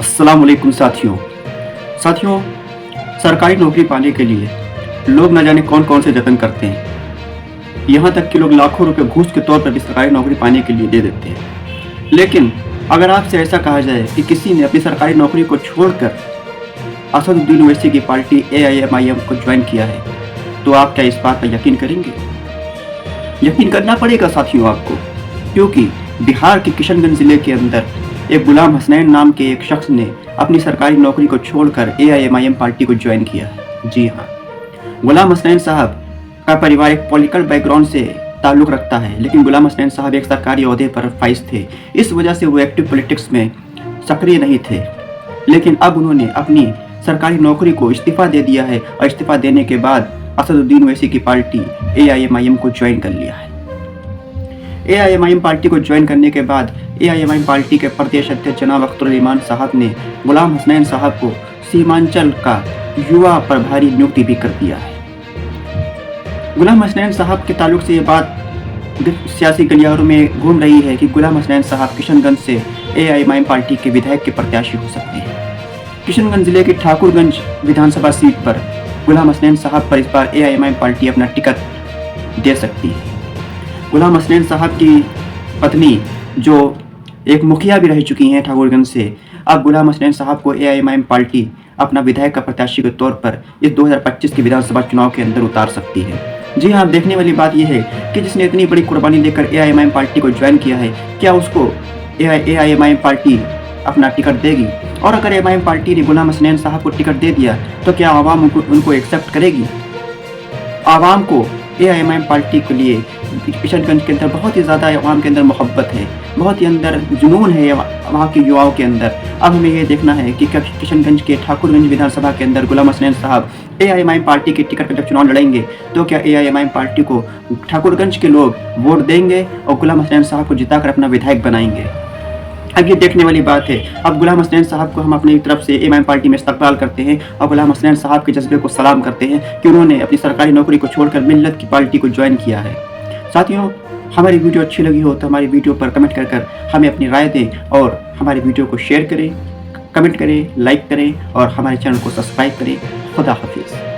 अस्सलाम वालेकुम साथियों, सरकारी नौकरी पाने के लिए लोग न जाने कौन कौन से जतन करते हैं। यहाँ तक कि लोग लाखों रुपए घूस के तौर पर भी सरकारी नौकरी पाने के लिए दे देते हैं। लेकिन अगर आपसे ऐसा कहा जाए कि किसी ने अपनी सरकारी नौकरी को छोड़कर असदुद्दीन ओवैसी की पार्टी AIMIM को ज्वाइन किया है, तो आप क्या इस बात पर यकीन करेंगे? यकीन करना पड़ेगा साथियों आपको, क्योंकि बिहार के किशनगंज जिले के अंदर एक गुलाम हसनैन नाम के एक शख्स ने अपनी सरकारी नौकरी को छोड़कर AIMIM पार्टी को ज्वाइन किया है। जी हाँ, गुलाम हसनैन साहब का परिवार एक पॉलिटिकल बैकग्राउंड से ताल्लुक़ रखता है, लेकिन गुलाम हसनैन साहब एक सरकारी ओहदे पर फाइज थे। इस वजह से वो एक्टिव पॉलिटिक्स में सक्रिय नहीं थे। लेकिन अब उन्होंने अपनी सरकारी नौकरी को इस्तीफ़ा दे दिया है और इस्तीफ़ा देने के बाद असदुद्दीन ओवैसी की पार्टी AIMIM को ज्वाइन कर लिया है। AIMIM पार्टी को ज्वाइन करने के बाद AIMIM पार्टी के प्रदेश अध्यक्ष जनाब अख्तर ईमान साहब ने गुलाम हसनैन साहब को सीमांचल का युवा प्रभारी नियुक्ति भी कर दिया है। गुलाम हसनैन साहब के ताल्लुक से ये बात सियासी गलियारों में घूम रही है कि गुलाम हसनैन साहब किशनगंज से AIMIM पार्टी के विधायक के प्रत्याशी हो सकते हैं। किशनगंज जिले की ठाकुरगंज विधानसभा सीट पर गुलाम हसनैन साहब पर इस बार AIMIM पार्टी अपना टिकट दे सकती है। गुलाम हसनैन साहब की पत्नी, जो एक मुखिया भी रह चुकी हैं ठाकुरगंज से, अब गुलाम हसनैन साहब को AIMIM पार्टी अपना विधायक का प्रत्याशी के तौर पर इस 2025 के विधानसभा चुनाव के अंदर उतार सकती है। जी हाँ, देखने वाली बात यह है कि जिसने इतनी बड़ी कुर्बानी देकर AIMIM पार्टी को ज्वाइन किया है, क्या उसको AIMIM पार्टी अपना टिकट देगी? और अगर AIMIM पार्टी ने गुलाम हसनैन साहब को टिकट दे दिया तो क्या आवाम उनको एक्सेप्ट करेगी? आवाम को AIMIM पार्टी के लिए किशनगंज के अंदर बहुत ही ज़्यादा आवाम के अंदर मोहब्बत है, बहुत ही अंदर जुनून है वहाँ के युवाओं के अंदर। अब हमें ये देखना है कि क्या किशनगंज के ठाकुरगंज विधानसभा के अंदर गुलाम हसनैन साहब AIMIM पार्टी के टिकट पर जब चुनाव लड़ेंगे तो क्या AIMIM पार्टी को ठाकुरगंज के लोग वोट देंगे और गुलाम हसनैन साहब को जिताकर अपना विधायक बनाएंगे? अब ये देखने वाली बात है। अब गुलाम हसनैन साहब को हम अपनी तरफ से AIMIM पार्टी में इस्तकबाल करते हैं और गुलाम हसनैन साहब के जज्बे को सलाम करते हैं कि उन्होंने अपनी सरकारी नौकरी को छोड़कर मिल्लत की पार्टी को ज्वाइन किया है। साथियों, हमारी वीडियो अच्छी लगी हो तो हमारी वीडियो पर कमेंट कर हमें अपनी राय दें और हमारी वीडियो को शेयर करें, कमेंट करें, लाइक करें और हमारे चैनल को सब्सक्राइब करें। खुदा हाफिज़।